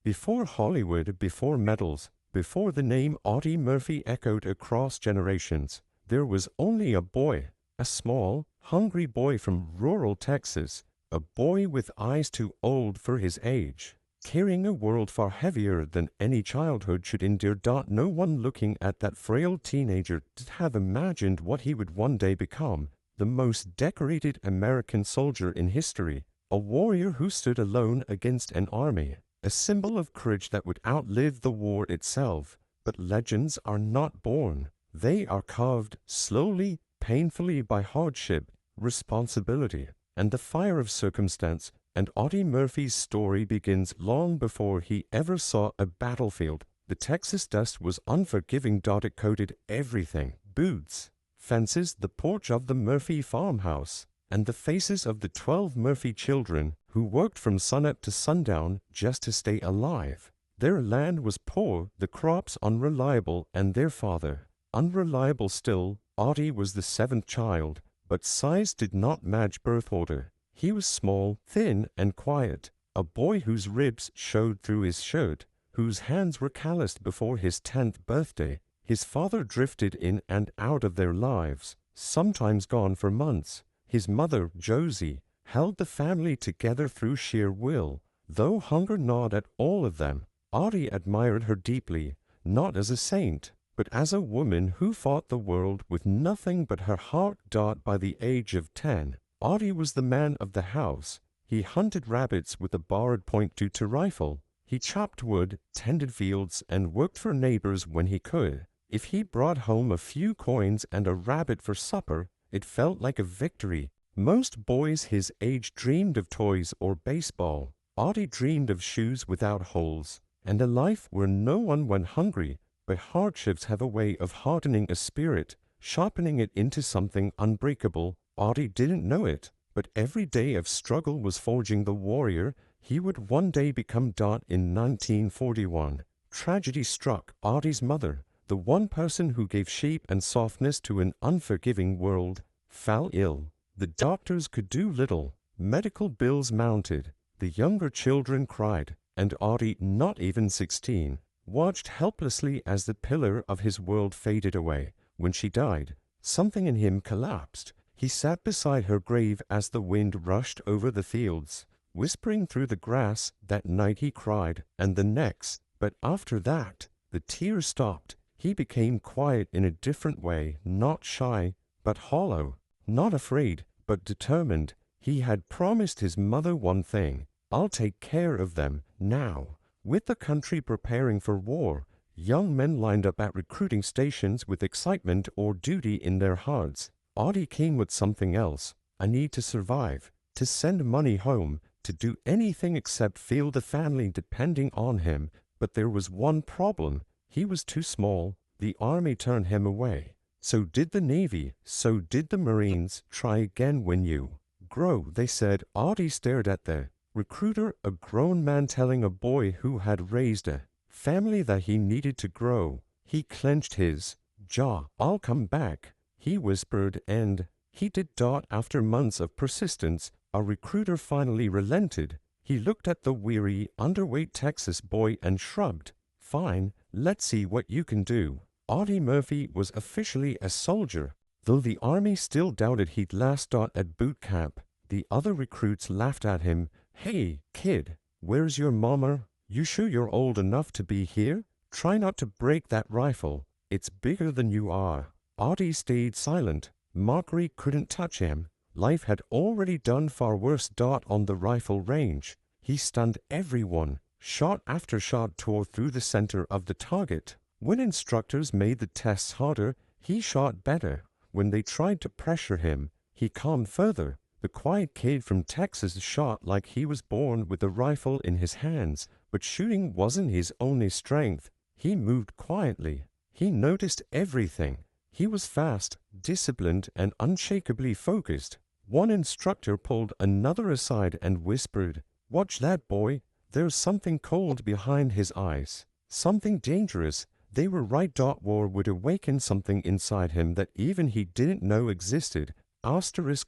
Before Hollywood, before medals, before the name Audie Murphy echoed across generations, there was only a boy, a small, hungry boy from rural Texas, a boy with eyes too old for his age, carrying a world far heavier than any childhood should endure. No one looking at that frail teenager did have imagined what he would one day become, the most decorated American soldier in history, a warrior who stood alone against an army, a symbol of courage that would outlive the war itself. But legends are not born. They are carved slowly, painfully by hardship, responsibility, and the fire of circumstance. And Audie Murphy's story begins long before he ever saw a battlefield. The Texas dust was unforgiving. It coated everything: boots, fences, the porch of the Murphy farmhouse, and the faces of the 12 Murphy children who worked from sunup to sundown just to stay alive. Their land was poor, the crops unreliable, and their father unreliable still. Audie was the 7th child, but size did not match birth order. He was small, thin, and quiet, a boy whose ribs showed through his shirt, whose hands were calloused before his 10th birthday. His father drifted in and out of their lives, sometimes gone for months. His mother, Josie, held the family together through sheer will. Though hunger gnawed at all of them, Audie admired her deeply, not as a saint, but as a woman who fought the world with nothing but her heart. By the age of 10, Audie was the man of the house. He hunted rabbits with a borrowed .22 rifle. He chopped wood, tended fields, and worked for neighbors when he could. If he brought home a few coins and a rabbit for supper, it felt like a victory. Most boys his age dreamed of toys or baseball. Audie dreamed of shoes without holes, and a life where no one went hungry. But hardships have a way of hardening a spirit, sharpening it into something unbreakable. Audie didn't know it, but every day of struggle was forging the warrior he would one day become. In 1941, tragedy struck. Audie's mother, the one person who gave shape and softness to an unforgiving world, fell ill. The doctors could do little. Medical bills mounted. The younger children cried, and Audie, not even 16, watched helplessly as the pillar of his world faded away. When she died, something in him collapsed. He sat beside her grave as the wind rushed over the fields, whispering through the grass. That night he cried, and the next. But after that, the tears stopped. He became quiet in a different way, not shy, but hollow, not afraid, but determined. He had promised his mother one thing: "I'll take care of them." Now, with the country preparing for war, young men lined up at recruiting stations with excitement or duty in their hearts. Audie came with something else: a need to survive, to send money home, to do anything except feel the family depending on him. But there was one problem: he was too small. The Army turned him away. So did the Navy, so did the Marines. Try again when you grow, they said. Audie stared at the recruiter, a grown man telling a boy who had raised a family that he needed to grow. He clenched his jaw. "I'll come back," he whispered, and he did. After months of persistence, a recruiter finally relented. He looked at the weary, underweight Texas boy and shrugged. "Fine, let's see what you can do." Audie Murphy was officially a soldier, though the Army still doubted he'd last. At boot camp, the other recruits laughed at him. "Hey, kid, where's your mama? You sure you're old enough to be here? Try not to break that rifle. It's bigger than you are." Audie stayed silent. Mockery couldn't touch him. Life had already done far worse. On the rifle range, he stunned everyone. Shot after shot tore through the center of the target. When instructors made the tests harder, he shot better. When they tried to pressure him, he calmed further. The quiet kid from Texas shot like he was born with a rifle in his hands. But shooting wasn't his only strength. He moved quietly. He noticed everything. He was fast, disciplined, and unshakably focused. One instructor pulled another aside and whispered, "Watch that boy. There's something cold behind his eyes. Something dangerous." They were right. War would awaken something inside him that even he didn't know existed.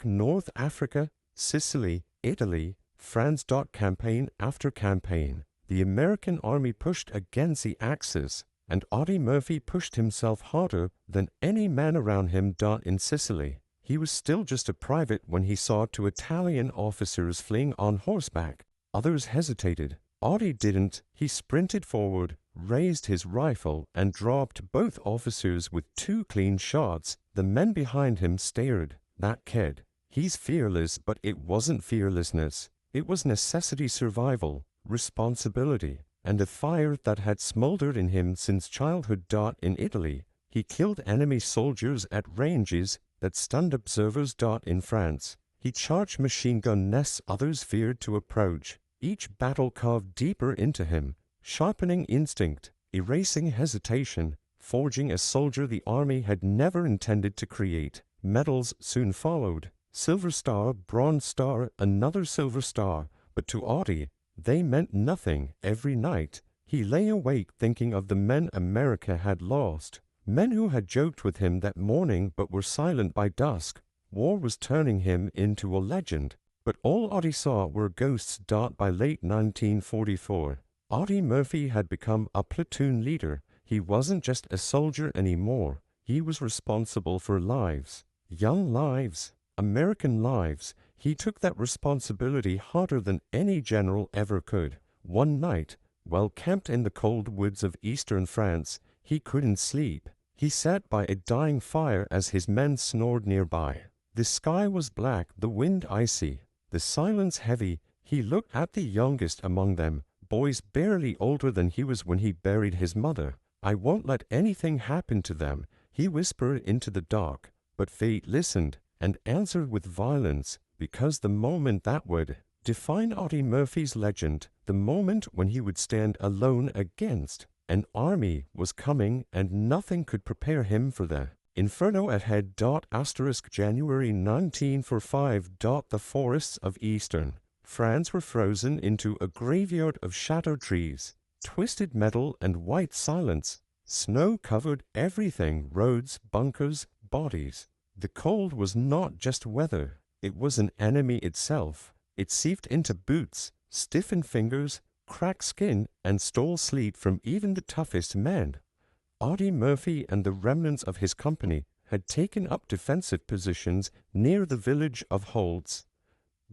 North Africa, Sicily, Italy, France. Campaign after campaign. The American army pushed against the Axis, and Audie Murphy pushed himself harder than any man around him in Sicily. He was still just a private when he saw two Italian officers fleeing on horseback. Others hesitated. Audie didn't. He sprinted forward, raised his rifle, and dropped both officers with 2 clean shots. The men behind him stared. That kid. He's fearless, but it wasn't fearlessness. It was necessity, survival, responsibility, and a fire that had smoldered in him since childhood. In Italy, he killed enemy soldiers at ranges that stunned observers. In France, he charged machine gun nests others feared to approach. Each battle carved deeper into him, sharpening instinct, erasing hesitation, forging a soldier the army had never intended to create. Medals soon followed. Silver Star, Bronze Star, another Silver Star. But to Audie, they meant nothing. Every night, he lay awake thinking of the men America had lost. Men who had joked with him that morning but were silent by dusk. War was turning him into a legend. But all Audie saw were ghosts. By late 1944, Audie Murphy had become a platoon leader. He wasn't just a soldier anymore. He was responsible for lives. Young lives. American lives. He took that responsibility harder than any general ever could. One night, while camped in the cold woods of eastern France, he couldn't sleep. He sat by a dying fire as his men snored nearby. The sky was black, the wind icy, the silence heavy. He looked at the youngest among them, boys barely older than he was when he buried his mother. "I won't let anything happen to them," he whispered into the dark. But fate listened and answered with violence, because the moment that would define Audie Murphy's legend, the moment when he would stand alone against an army, was coming, and nothing could prepare him for the inferno ahead. January 1945. The forests of eastern France were frozen into a graveyard of shattered trees, twisted metal, and white silence. Snow covered everything: roads, bunkers, bodies. The cold was not just weather. It was an enemy itself. It seeped into boots, stiffened fingers, cracked skin, and stole sleep from even the toughest men. Audie Murphy and the remnants of his company had taken up defensive positions near the village of Holtz.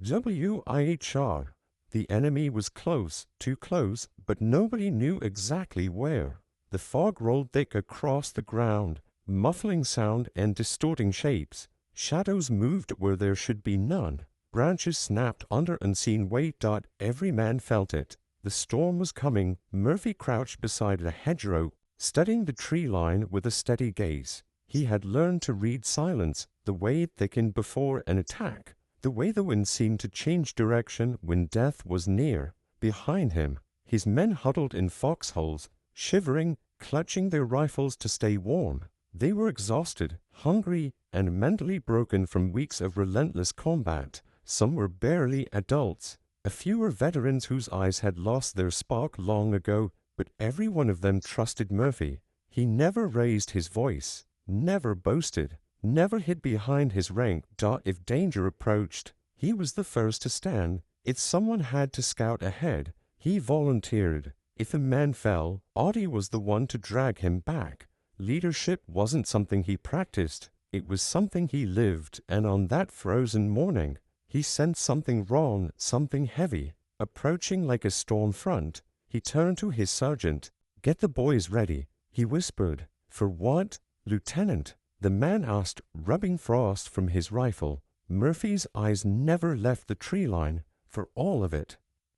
WIHR. The enemy was close, too close, but nobody knew exactly where. The fog rolled thick across the ground, muffling sound and distorting shapes. Shadows moved where there should be none. Branches snapped under unseen weight. Every man felt it. The storm was coming. Murphy crouched beside a hedgerow, studying the tree line with a steady gaze. He had learned to read silence, the way it thickened before an attack, the way the wind seemed to change direction when death was near. Behind him, his men huddled in foxholes, shivering, clutching their rifles to stay warm. They were exhausted, hungry, and mentally broken from weeks of relentless combat. Some were barely adults. A few were veterans whose eyes had lost their spark long ago, but every one of them trusted Murphy. He never raised his voice, never boasted, never hid behind his rank. If danger approached, he was the first to stand. If someone had to scout ahead, he volunteered. If a man fell, Audie was the one to drag him back. Leadership wasn't something he practiced. It was something he lived, and on that frozen morning, he sensed something wrong, something heavy, approaching like a storm front. He turned to his sergeant. "Get the boys ready," he whispered. "For what, Lieutenant?" the man asked, rubbing frost from his rifle. Murphy's eyes never left the tree line, for all of it.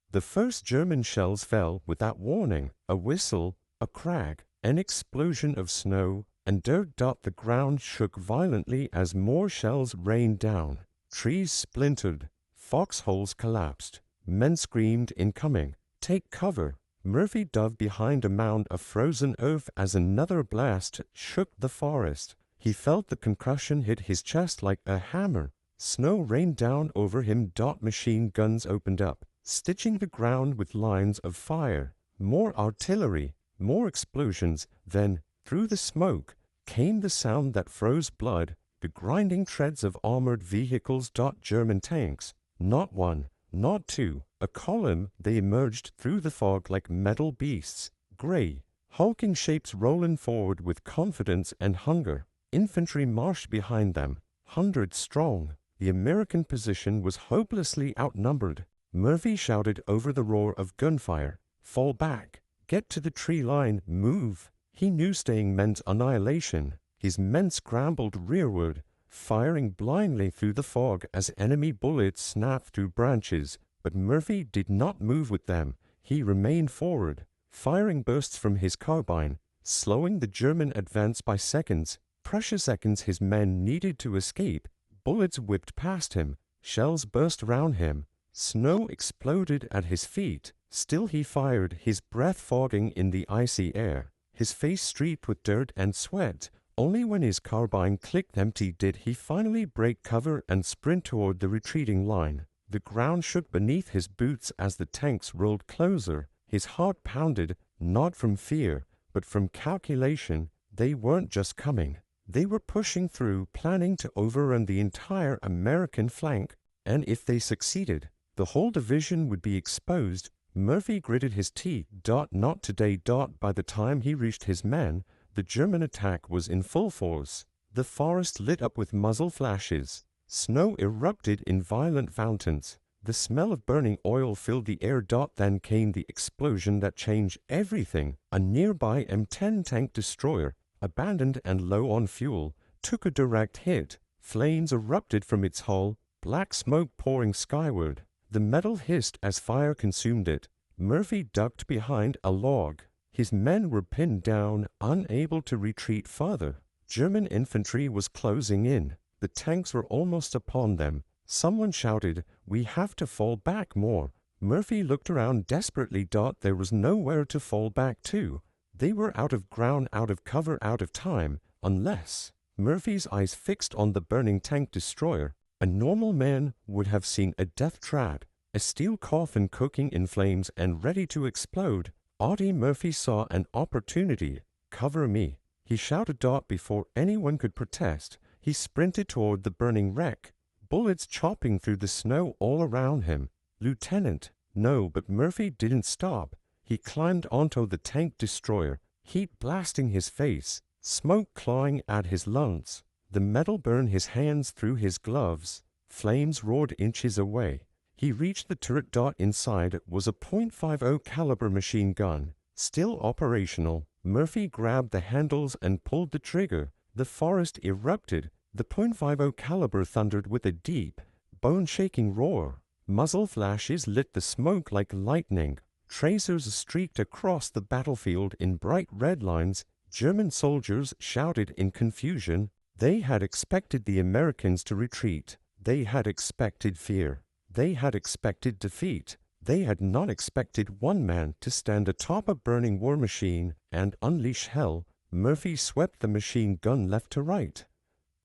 The first German shells fell without warning. A whistle, a crack, an explosion of snow and dirt. The ground shook violently as more shells rained down. Trees splintered. Foxholes collapsed. Men screamed, "Incoming! Take cover!" Murphy dove behind a mound of frozen earth as another blast shook the forest. He felt the concussion hit his chest like a hammer. Snow rained down over him. Machine guns opened up, stitching the ground with lines of fire. More artillery, more explosions. Then, through the smoke, came the sound that froze blood, the grinding treads of armored vehicles. German tanks. Not one, not two. A column, they emerged through the fog like metal beasts, gray, hulking shapes rolling forward with confidence and hunger. Infantry marched behind them, hundreds strong. The American position was hopelessly outnumbered. Murphy shouted over the roar of gunfire, "Fall back! Get to the tree line! Move!" He knew staying meant annihilation. His men scrambled rearward, firing blindly through the fog as enemy bullets snapped through branches. But Murphy did not move with them. He remained forward, firing bursts from his carbine, slowing the German advance by seconds. Precious seconds his men needed to escape. Bullets whipped past him. Shells burst round him. Snow exploded at his feet. Still he fired, his breath fogging in the icy air, his face streaked with dirt and sweat. Only when his carbine clicked empty did he finally break cover and sprint toward the retreating line. The ground shook beneath his boots as the tanks rolled closer. His heart pounded, not from fear, but from calculation. They weren't just coming. They were pushing through, planning to overrun the entire American flank. And if they succeeded, the whole division would be exposed. Murphy gritted his teeth. Not today. By the time he reached his men, the German attack was in full force. The forest lit up with muzzle flashes. Snow erupted in violent fountains. The smell of burning oil filled the air. Then came the explosion that changed everything. A nearby M10 tank destroyer, abandoned and low on fuel, took a direct hit. Flames erupted from its hull, black smoke pouring skyward. The metal hissed as fire consumed it. Murphy ducked behind a log. His men were pinned down, unable to retreat farther. German infantry was closing in. The tanks were almost upon them. Someone shouted, "We have to fall back more." Murphy looked around desperately. There was nowhere to fall back to. They were out of ground, out of cover, out of time, unless... Murphy's eyes fixed on the burning tank destroyer. A normal man would have seen a death trap, a steel coffin cooking in flames and ready to explode. Audie Murphy saw an opportunity. "Cover me," he shouted. Before anyone could protest, he sprinted toward the burning wreck, bullets chopping through the snow all around him. "Lieutenant!" No, but Murphy didn't stop. He climbed onto the tank destroyer, heat blasting his face, smoke clawing at his lungs. The metal burned his hands through his gloves. Flames roared inches away. He reached the turret. Inside was a .50 caliber machine gun, still operational. Murphy grabbed the handles and pulled the trigger. The forest erupted. The .50 caliber thundered with a deep, bone-shaking roar. Muzzle flashes lit the smoke like lightning. Tracers streaked across the battlefield in bright red lines. German soldiers shouted in confusion. They had expected the Americans to retreat. They had expected fear. They had expected defeat. They had not expected one man to stand atop a burning war machine and unleash hell. Murphy swept the machine gun left to right,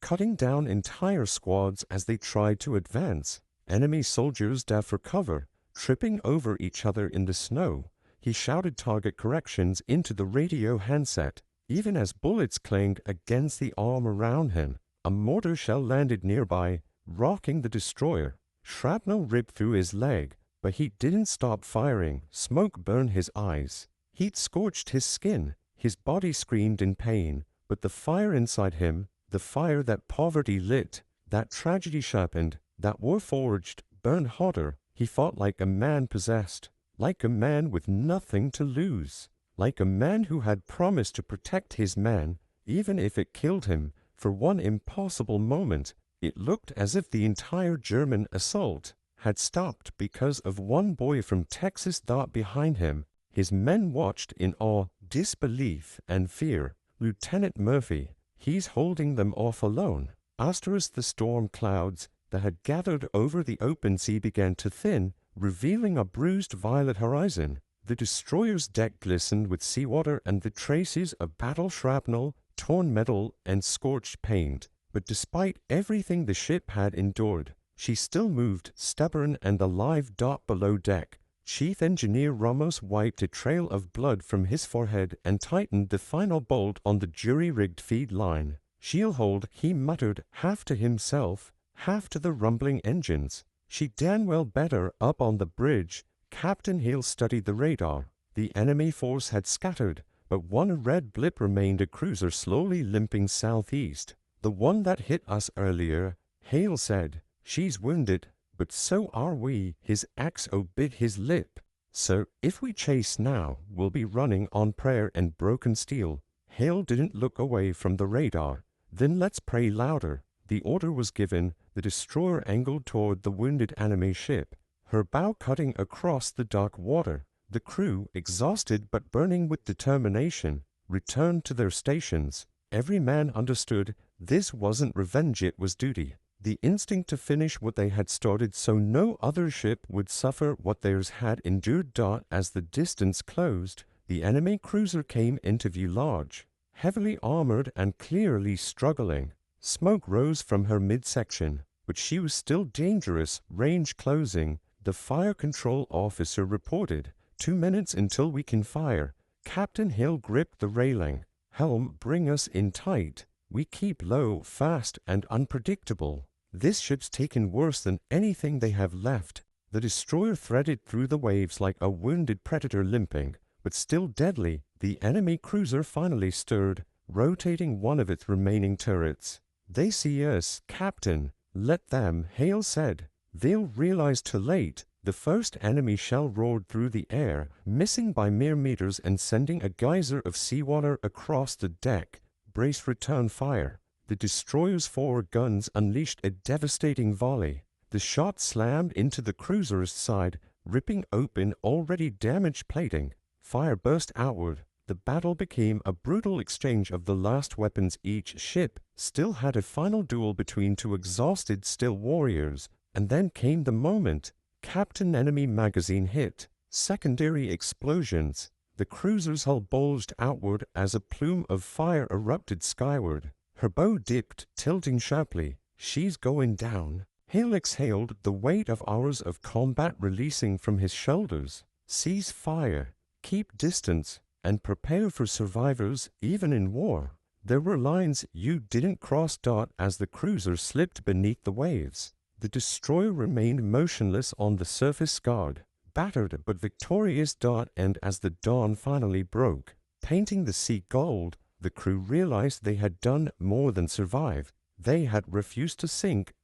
cutting down entire squads as they tried to advance. Enemy soldiers dove for cover, tripping over each other in the snow. He shouted target corrections into the radio handset, even as bullets clanged against the arm around him. A mortar shell landed nearby, rocking the destroyer. Shrapnel ripped through his leg, but he didn't stop firing. Smoke burned his eyes. Heat scorched his skin. His body screamed in pain, but the fire inside him, the fire that poverty lit, that tragedy sharpened, that war forged, burned hotter. He fought like a man possessed, like a man with nothing to lose, like a man who had promised to protect his men, even if it killed him. For one impossible moment, it looked as if the entire German assault had stopped because of one boy from Texas. Behind him, his men watched in awe, disbelief, and fear. Lieutenant Murphy, he's holding them off alone. The storm clouds that had gathered over the open sea began to thin, revealing a bruised violet horizon. The destroyer's deck glistened with seawater and the traces of battle shrapnel, torn metal, and scorched paint. But despite everything the ship had endured, she still moved, stubborn and alive. Below deck, Chief Engineer Ramos wiped a trail of blood from his forehead and tightened the final bolt on the jury-rigged feed line. "She'll hold," he muttered, half to himself, half to the rumbling engines. She damn well better. Up on the bridge, Captain Hale studied the radar. The enemy force had scattered, but one red blip remained, a cruiser slowly limping southeast. The one that hit us earlier, Hale said. She's wounded, but so are we. His XO bit his lip. So if we chase now, we'll be running on prayer and broken steel. Hale didn't look away from the radar. Then let's pray louder. The order was given. The destroyer angled toward the wounded enemy ship, her bow cutting across the dark water. The crew, exhausted but burning with determination, returned to their stations. Every man understood this wasn't revenge, it was duty. The instinct to finish what they had started so no other ship would suffer what theirs had endured. As the distance closed, the enemy cruiser came into view, large, heavily armored and clearly struggling. Smoke rose from her midsection, but she was still dangerous. Range closing, the fire control officer reported. 2 minutes until we can fire. Captain Hill gripped the railing. Helm, bring us in tight. We keep low, fast, and unpredictable. This ship's taken worse than anything they have left. The destroyer threaded through the waves like a wounded predator, limping, but still deadly. The enemy cruiser finally stirred, rotating one of its remaining turrets. They see us, Captain. Let them, Hale said. They'll realize too late. The first enemy shell roared through the air, missing by mere meters and sending a geyser of seawater across the deck. Brace return fire. The destroyer's 4 guns unleashed a devastating volley. The shot slammed into the cruiser's side, ripping open already damaged plating. Fire burst outward. The battle became a brutal exchange of the last weapons. Each ship still had a final duel between 2 exhausted still warriors. And then came the moment. Captain enemy magazine hit. Secondary explosions. The cruiser's hull bulged outward as a plume of fire erupted skyward. Her bow dipped, tilting sharply. She's going down. Hale exhaled, the weight of hours of combat releasing from his shoulders. Cease fire. Keep distance. And prepare for survivors, even in war. There were lines you didn't cross. As the cruiser slipped beneath the waves, the destroyer remained motionless on the surface, scarred, battered but victorious. And as the dawn finally broke, painting the sea gold, the crew realized they had done more than survive. They had refused to sink.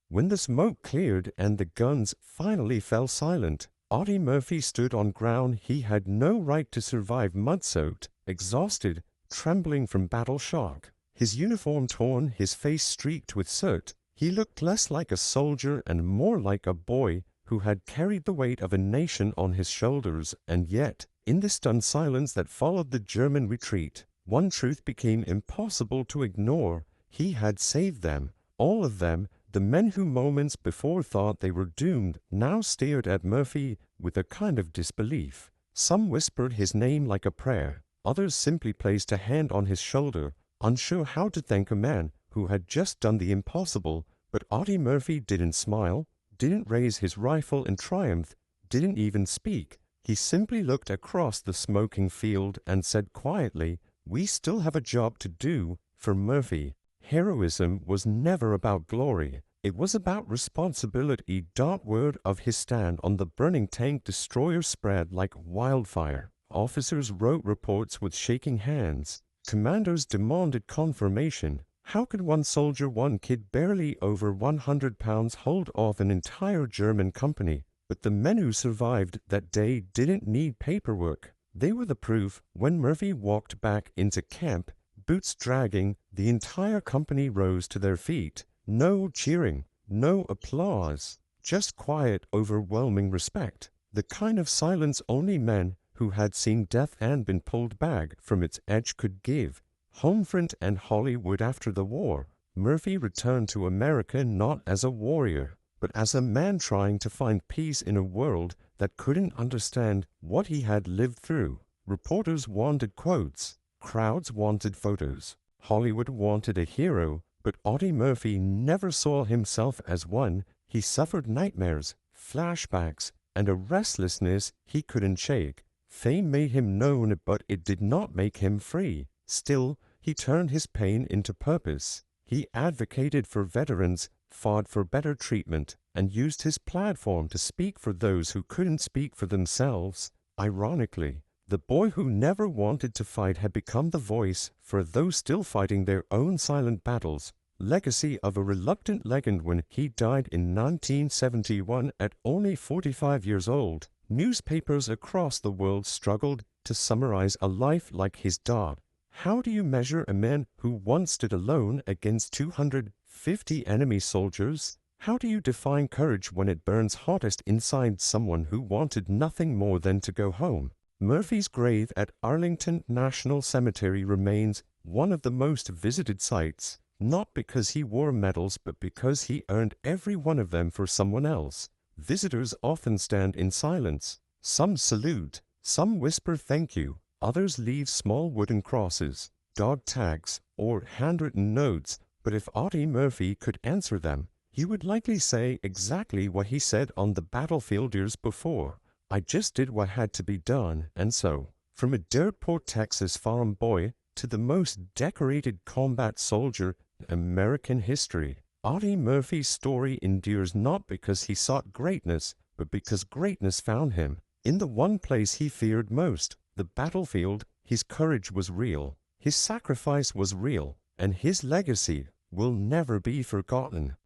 When the smoke cleared and the guns finally fell silent, Audie Murphy stood on ground he had no right to survive, mud-soaked, exhausted, trembling from battle shock. His uniform torn, his face streaked with soot, he looked less like a soldier and more like a boy who had carried the weight of a nation on his shoulders. And yet, in the stunned silence that followed the German retreat, one truth became impossible to ignore. He had saved them, all of them. The men who moments before thought they were doomed now stared at Murphy with a kind of disbelief. Some whispered his name like a prayer. Others simply placed a hand on his shoulder, unsure how to thank a man who had just done the impossible. But Audie Murphy didn't smile, didn't raise his rifle in triumph, didn't even speak. He simply looked across the smoking field and said quietly, "We still have a job to do." For Murphy, heroism was never about glory. It was about responsibility. Word of his stand on the burning tank destroyer spread like wildfire. Officers wrote reports with shaking hands. Commanders demanded confirmation. How could one soldier, one kid barely over 100 pounds, hold off an entire German company? But the men who survived that day didn't need paperwork. They were the proof. When Murphy walked back into camp, boots dragging, the entire company rose to their feet. No cheering, no applause, just quiet, overwhelming respect. The kind of silence only men who had seen death and been pulled back from its edge could give. Homefront and Hollywood. After the war, Murphy returned to America not as a warrior, but as a man trying to find peace in a world that couldn't understand what he had lived through. Reporters wanted quotes. Crowds wanted photos. Hollywood wanted a hero, but Audie Murphy never saw himself as one. He suffered nightmares, flashbacks, and a restlessness he couldn't shake. Fame made him known, but it did not make him free. Still, he turned his pain into purpose. He advocated for veterans, fought for better treatment, and used his platform to speak for those who couldn't speak for themselves. Ironically, the boy who never wanted to fight had become the voice for those still fighting their own silent battles. Legacy of a reluctant legend. When he died in 1971 at only 45 years old, newspapers across the world struggled to summarize a life like his dog. How do you measure a man who once stood alone against 250 enemy soldiers? How do you define courage when it burns hottest inside someone who wanted nothing more than to go home? Murphy's grave at Arlington National Cemetery remains one of the most visited sites, not because he wore medals, but because he earned every one of them for someone else. Visitors often stand in silence. Some salute, some whisper thank you, others leave small wooden crosses, dog tags, or handwritten notes. But if Audie Murphy could answer them, he would likely say exactly what he said on the battlefield years before. I just did what had to be done, and so, from a dirt poor Texas farm boy to the most decorated combat soldier in American history, Audie Murphy's story endures not because he sought greatness, but because greatness found him. In the one place he feared most, the battlefield, his courage was real, his sacrifice was real, and his legacy will never be forgotten.